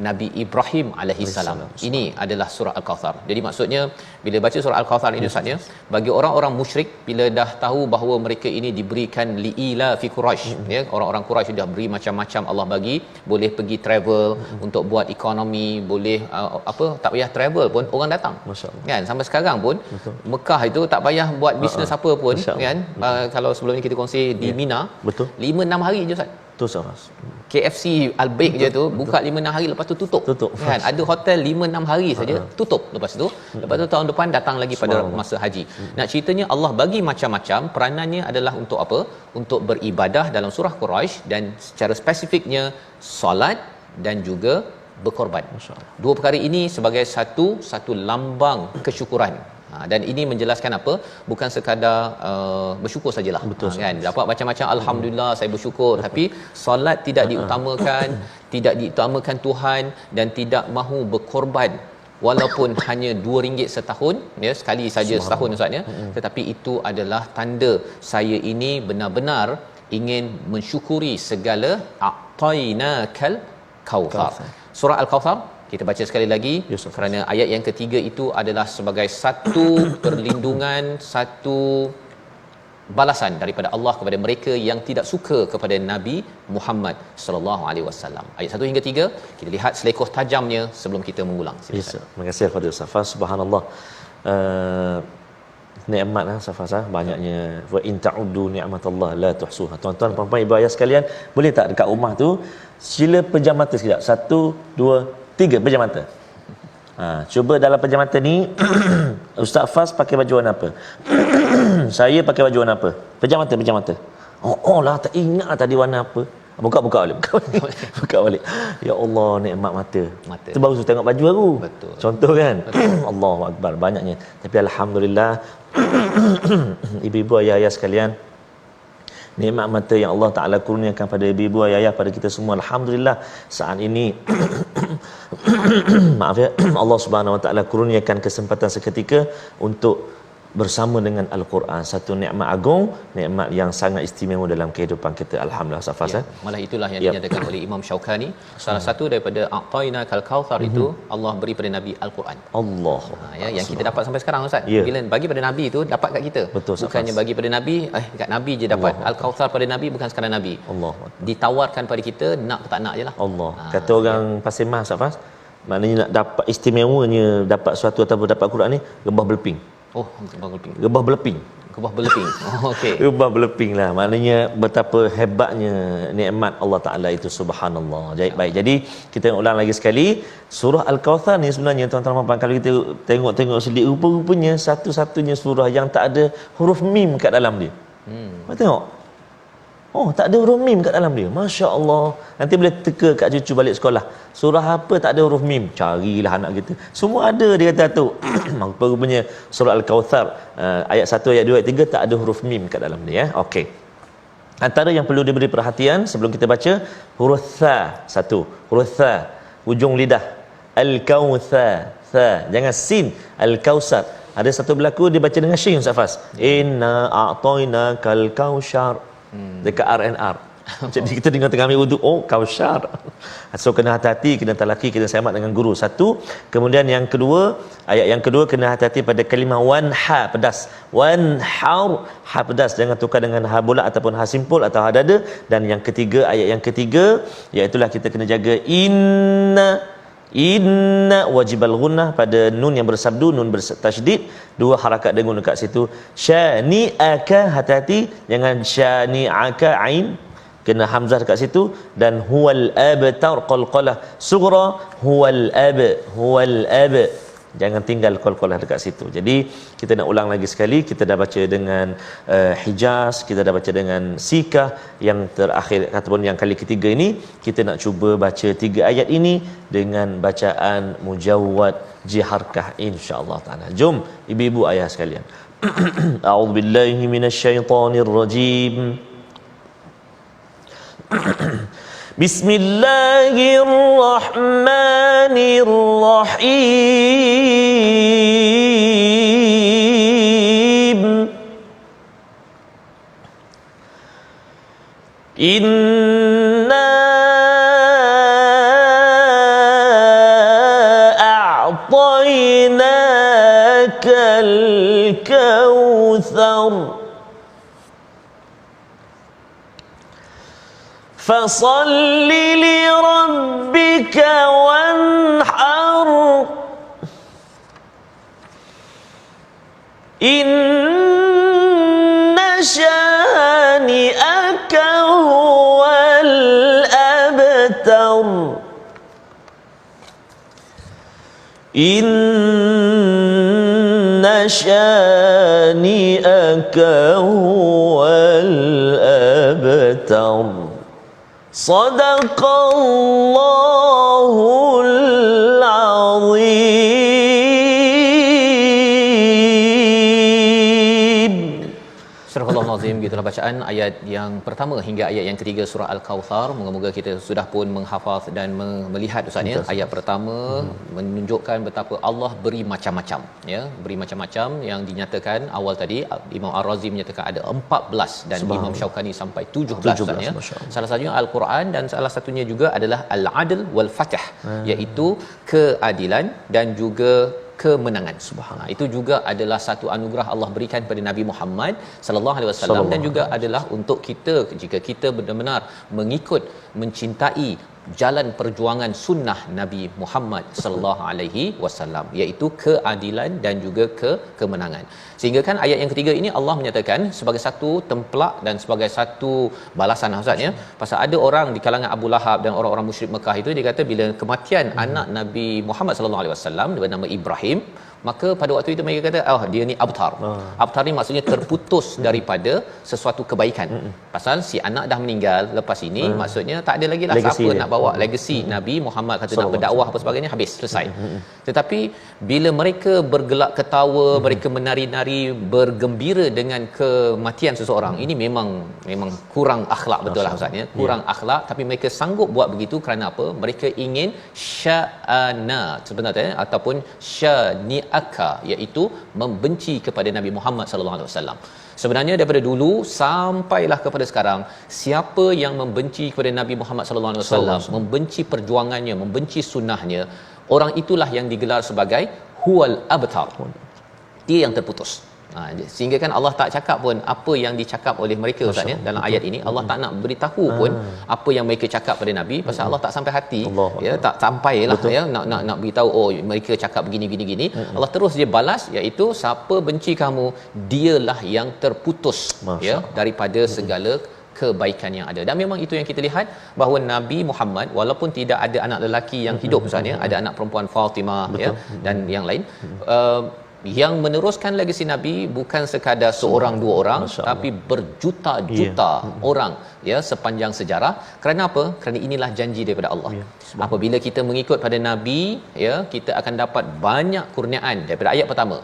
Nabi Ibrahim alaihi salam. Ini adalah surah Al-Kautsar. Jadi maksudnya bila baca surah Al-Kautsar ini Ustaz ya, bagi orang-orang musyrik bila dah tahu bahawa mereka ini diberikan liila fi Quraisy, ya, orang-orang Quraisy sudah beri macam-macam Allah bagi, boleh pergi travel untuk buat ekonomi, boleh tak payah travel pun orang datang. Kan sampai sekarang pun betul. Mekah itu tak payah buat bisnes apa pun kan. Kalau sebelum ni kita kongsi di Mina, betul. 5-6 hari je Ustaz. Betul Ustaz. KFC Al-Baik je tu buka 5-6 hari, lepas tu tutup. Kan ada hotel 5-6 hari saja tutup. Lepas tu tahun depan datang lagi pada masa haji. Nak ceritanya Allah bagi macam-macam, peranannya adalah untuk apa? Untuk beribadah dalam surah Quraisy, dan secara spesifiknya solat dan juga berkorban. Dua perkara ini sebagai satu lambang kesyukuran. Dan ini menjelaskan apa? Bukan sekadar bersyukur sajalah. Kan dapat macam-macam alhamdulillah saya bersyukur, tapi solat tidak diutamakan, tidak diutamakan Tuhan, dan tidak mahu berkorban walaupun hanya RM2 setahun, ya, sekali saja setahun Ustaz ya. Tetapi itu adalah tanda saya ini benar-benar ingin mensyukuri segala a'tainakal kautsar. Surah Al-Kautsar kita baca sekali lagi, kerana ayat yang ketiga itu adalah sebagai satu perlindungan, satu balasan daripada Allah kepada mereka yang tidak suka kepada Nabi Muhammad sallallahu alaihi wasallam. Ayat 1 hingga 3 kita lihat selekoh tajamnya sebelum kita mengulang. Terima kasih kepada Ustaz Faz. Subhanallah. Nikmat Safas, banyaknya wa in ta'uddu ni'matallah la tuhsuha. Tuan-tuan puan-puan ibu ayah sekalian, boleh tak dekat rumah tu sila pejam mata sekejap. 1 2 3 pejam mata. Cuba dalam pejam mata ni Ustaz Faz pakai baju warna apa? Saya pakai baju warna apa? Pejam mata. Oh lah, tak ingat lah tadi warna apa. Buka balik. Buka balik. Ya Allah, nikmat mata. Tu baru tengok baju baru. Betul. Contoh kan? Allahu akbar, banyaknya. Tapi alhamdulillah ibu-ibu ayah-ayah sekalian, nikmat mata yang Allah Taala kurniakan pada ibu-ibu ayah-ayah pada kita semua, alhamdulillah saat ini maaf ya, Allah Subhanahu Wa Taala kurniakan kesempatan seketika untuk bersama dengan Al-Quran, satu nikmat agung, nikmat yang sangat istimewa dalam kehidupan kita. Alhamdulillah Safas. Malah itulah yang dinyatakan oleh Imam Syaukani, salah satu daripada a'tainakal kautsar itu Allah beri pada Nabi Al-Quran. Allah. Yang kita dapat sampai sekarang Ustaz. Bila bagi pada Nabi itu dapat kat kita. Betul, bukannya bagi pada Nabi kat Nabi je dapat. Al-Kautsar pada Nabi bukan sekadar Nabi. Allah. Ditawarkan pada kita, nak tak nak jelah. Allah. Kata orang Pasir Mas Safas, maknanya nak dapat istimewanya dapat sesuatu ataupun dapat Quran ni, gebah beleping. Gebah beleping. Okey. Gebah beleping lah. Maknanya betapa hebatnya nikmat Allah Taala itu, subhanallah. Baik. Jadi kita ulang lagi sekali, surah Al-Kautsar ni sebenarnya tuan-tuan, kalau kita tengok sedik, rupa-rupanya satu-satunya surah yang tak ada huruf mim kat dalam dia. Tengok. Tak ada huruf mim kat dalam dia. Masya Allah. Nanti boleh teka kat cucu balik sekolah, surah apa tak ada huruf mim, carilah anak kita. Semua ada, dia kata tu. Rupanya surah Al-Kautsar ayat 1, ayat 2, ayat 3 tak ada huruf mim kat dalam dia. Okey. Antara yang perlu diberi perhatian sebelum kita baca, huruf tha. Satu, huruf tha, ujung lidah. Al-Kautsar, tha. Jangan sin. Al-Kautsar. Ada satu berlaku dia baca dengan shin Ustaz Faz. Inna a'tainakal kautsar. Dekat RNR. Jadi kita dengar tengah ambil wuduk, kautsar. So kena hati-hati, kena talaki, kena semak dengan guru. Satu. Kemudian yang kedua, ayat yang kedua kena hati-hati pada kalimah wanha, pedas. Wanhar, ha pedas, jangan tukar dengan ha bulat ataupun ha simpul atau ha dada. Dan yang ketiga, ayat yang ketiga, iaitulah kita kena jaga inna wajibal gunnah pada nun yang bersabdu, nun bertasydid, 2 harakat dengung dekat situ. Syani'aka, hati-hati jangan syani'aka ain, kena hamzah dekat situ. Dan huwal abtar qalqalah sughra, huwal ab Jangan tinggal call-call dekat situ. Jadi kita nak ulang lagi sekali, kita dah baca dengan Hijaz, kita dah baca dengan Sikah, yang terakhir ataupun yang kali ketiga ini kita nak cuba baca 3 ayat ini dengan bacaan mujawwad jiharkah insya-Allah taala. Jom ibu-ibu ayah sekalian. A'udzubillahi minasyaitonirrajim. Bismillahirrahmanirrahim. Inna a'tainakal kautsar فصل لربك وانحر إن شانئك هو الأبتر إن شانئك هو الأبتر صدق الله العظيم. Surah Al-Azim, gitulah bacaan ayat yang pertama hingga ayat yang ketiga surah Al-Kautsar. Moga-moga kita sudah pun menghafaz dan melihat Ustaz ya. Ayat pertama menunjukkan betapa Allah beri macam-macam ya, beri macam-macam yang dinyatakan awal tadi. Imam Ar-Razi menyatakan ada 14 dan Imam Syaukani sampai 17 Ustaz ya. Salah satunya Al-Quran dan salah satunya juga adalah Al-Adl wal Fatah, iaitu keadilan dan juga kemenangan. Subhanallah. Itu juga adalah satu anugerah Allah berikan kepada Nabi Muhammad sallallahu alaihi wasallam, dan juga adalah untuk kita jika kita benar-benar mengikut, mencintai jalan perjuangan sunnah Nabi Muhammad sallallahu alaihi wasallam, iaitu keadilan dan juga kemenangan. Sehingga kan ayat yang ketiga ini Allah menyatakan sebagai satu templak dan sebagai satu balasan Ustaz ya. Pasal ada orang di kalangan Abu Lahab dan orang-orang musyrik Mekah itu, dia kata bila kematian anak Nabi Muhammad sallallahu alaihi wasallam bernama Ibrahim, maka pada waktu itu mereka kata dia ni abtar. Abtar ni maksudnya terputus daripada sesuatu kebaikan. Pasal si anak dah meninggal lepas ini, maksudnya tak ada lagi lah siapa nak bawa legasi Nabi Muhammad, kata nak berdakwah apa sebagainya, habis, selesai. Tetapi bila mereka bergelak ketawa, mereka menari-nari, bergembira dengan kematian seseorang, ini memang kurang akhlak, betul lah Ustaz ya, kurang akhlak. Tapi mereka sanggup buat begitu kerana apa? Mereka ingin sya'ana sebenarnya ataupun syani'aka, iaitu membenci kepada Nabi Muhammad sallallahu alaihi wasallam. Sebenarnya daripada dulu sampailah kepada sekarang, siapa yang membenci kepada Nabi Muhammad sallallahu alaihi wasallam, membenci perjuangannya, membenci sunnahnya, orang itulah yang digelar sebagai huwal abtar. Dia yang terputus. Sehingga kan Allah tak cakap pun apa yang dicakap oleh mereka Ustaz ya, dalam ayat ini Allah tak nak beritahu pun apa yang mereka cakap pada Nabi, pasal Allah tak sampai hati ya, tak sampailah ya nak beritahu mereka cakap begini. Allah terus dia balas, iaitu siapa benci kamu, dialah yang terputus ya daripada segala kebaikan yang ada. Dan memang itu yang kita lihat, bahawa Nabi Muhammad walaupun tidak ada anak lelaki yang hidup Ustaz ya, ada anak perempuan Fatimah ya dan yang lain, yang meneruskan legasi Nabi bukan sekadar seorang dua orang, tapi berjuta-juta orang ya sepanjang sejarah. Kerana apa? Kerana inilah janji daripada Allah. Apabila kita mengikut pada Nabi ya, kita akan dapat banyak kurniaan. Daripada ayat pertama,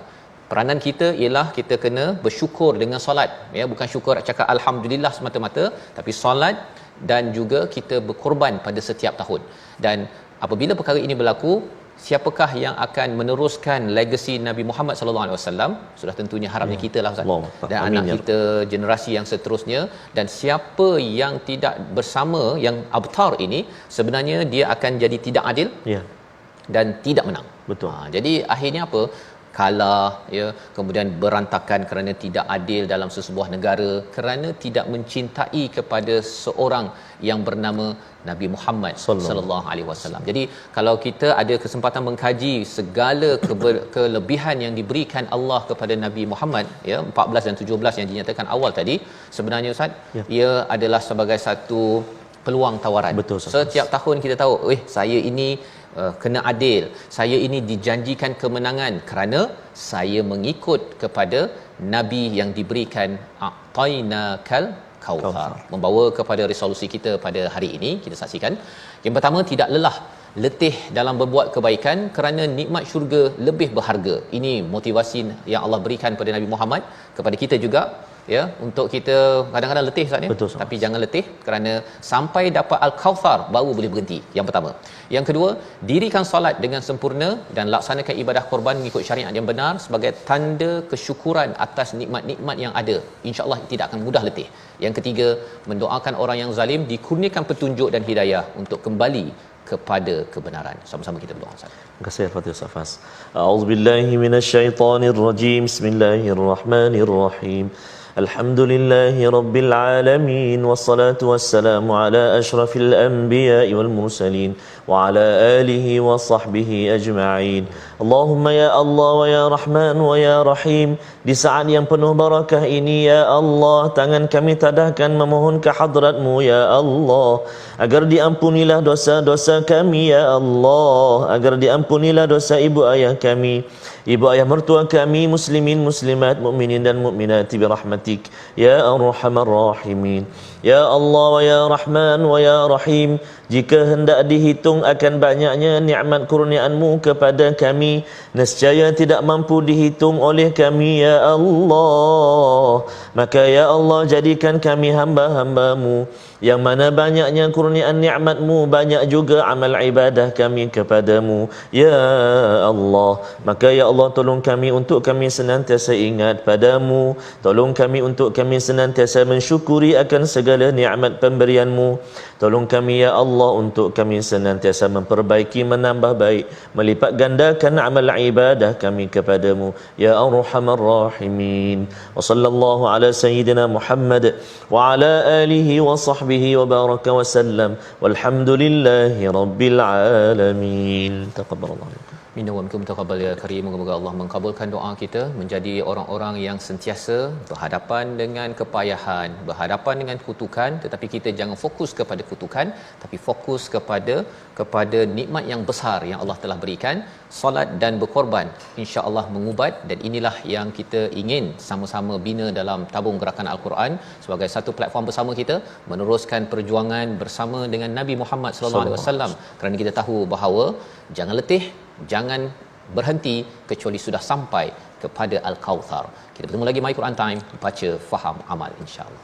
peranan kita ialah kita kena bersyukur dengan solat ya, bukan syukur cakap alhamdulillah semata-mata, tapi solat dan juga kita berkorban pada setiap tahun. Dan apabila perkara ini berlaku, siapakah yang akan meneruskan legasi Nabi Muhammad sallallahu alaihi wasallam? Sudah tentunya harapnya kita lah Ustaz. Dan anak kita, generasi yang seterusnya. Dan siapa yang tidak bersama yang abtar ini, sebenarnya dia akan jadi tidak adil dan tidak menang. Betul. Jadi akhirnya apa? Kalah ya, kemudian berantakan kerana tidak adil dalam sesebuah negara, kerana tidak mencintai kepada seorang yang bernama Nabi Muhammad sallallahu alaihi wasallam. Jadi kalau kita ada kesempatan mengkaji segala kelebihan yang diberikan Allah kepada Nabi Muhammad ya, 14 dan 17 yang dinyatakan awal tadi, sebenarnya Ustaz ia adalah sebagai satu peluang tawaran. Betul, Ustaz. Setiap tahun kita tahu, saya ini kena adil, saya ini dijanjikan kemenangan kerana saya mengikut kepada nabi yang diberikan a'tainakal kautsar. Membawa kepada resolusi kita pada hari ini, kita saksikan yang pertama, tidak lelah letih dalam berbuat kebaikan kerana nikmat syurga lebih berharga. Ini motivasi yang Allah berikan kepada Nabi Muhammad, kepada kita juga, ya, untuk kita kadang-kadang letih Ustaz ni. Betul, tapi jangan letih kerana sampai dapat al-kautsar baru boleh berhenti. Yang pertama. Yang kedua, dirikan solat dengan sempurna dan laksanakan ibadah korban mengikut syariat yang benar sebagai tanda kesyukuran atas nikmat-nikmat yang ada. Insya-Allah tidak akan mudah letih. Yang ketiga, mendoakan orang yang zalim dikurniakan petunjuk dan hidayah untuk kembali kepada kebenaran. Sama-sama kita berdoa Ustaz. Terima kasih Al-Fatihah Ustaz. A'udzubillahi minasyaitonirrajim. Bismillahirrahmanirrahim. Alhamdulillahi rabbil alamin wassalatu wassalamu ala asyrafil anbiya'i wal mursalin wa ala alihi wa sahbihi ajma'in. Allahumma ya Allah wa ya Rahman wa ya Rahim, di saat yang penuh barakah ini ya Allah, tangan kami tadahkan memohon ke hadrat-Mu ya Allah, agar diampunilah dosa-dosa kami ya Allah, agar diampunilah dosa ibu ayah kami, ibu ayah mertua kami, muslimin muslimat, mukminin dan mukminat bi rahmatik ya arhamar rahimin. Ya Allah wa ya Rahman wa ya Rahim, jika hendak dihitung akan banyaknya nikmat kurniaan-Mu kepada kami, nescaya tidak mampu dihitung oleh kami ya Allah. Maka ya Allah, jadikan kami hamba-hamba-Mu yang mana banyaknya kurniaan nikmat-Mu, banyak juga amal ibadah kami kepadamu ya Allah. Maka ya Allah, tolong kami untuk kami senantiasa ingat padamu, tolong kami untuk kami senantiasa mensyukuri akan segala nikmat pemberian-Mu. Tolong kami ya Allah untuk kami senantiasa memperbaiki, menambah baik, melipat gandakan amal ibadah kami kepadamu ya arhamar rahimin. Wa sallallahu ala sayyidina Muhammad wa ala alihi wa sahbihi wa baraka wa sallam, walhamdulillahi rabbil alamin. Taqabbalallahu Minna wa minkum taqabbal ya karim. Moga-moga Allah mengabulkan doa kita, menjadi orang-orang yang sentiasa berhadapan dengan kepayahan, berhadapan dengan kutukan, tetapi kita jangan fokus kepada kutukan, tapi fokus kepada nikmat yang besar yang Allah telah berikan. Solat dan berkorban insya-Allah mengubat, dan inilah yang kita ingin sama-sama bina dalam tabung gerakan Al-Quran sebagai satu platform bersama kita meneruskan perjuangan bersama dengan Nabi Muhammad sallallahu alaihi wasallam, kerana kita tahu bahawa jangan letih, jangan berhenti kecuali sudah sampai kepada Al-Kautsar. Kita bertemu lagi My Quran Time, baca, faham, amal insya-Allah.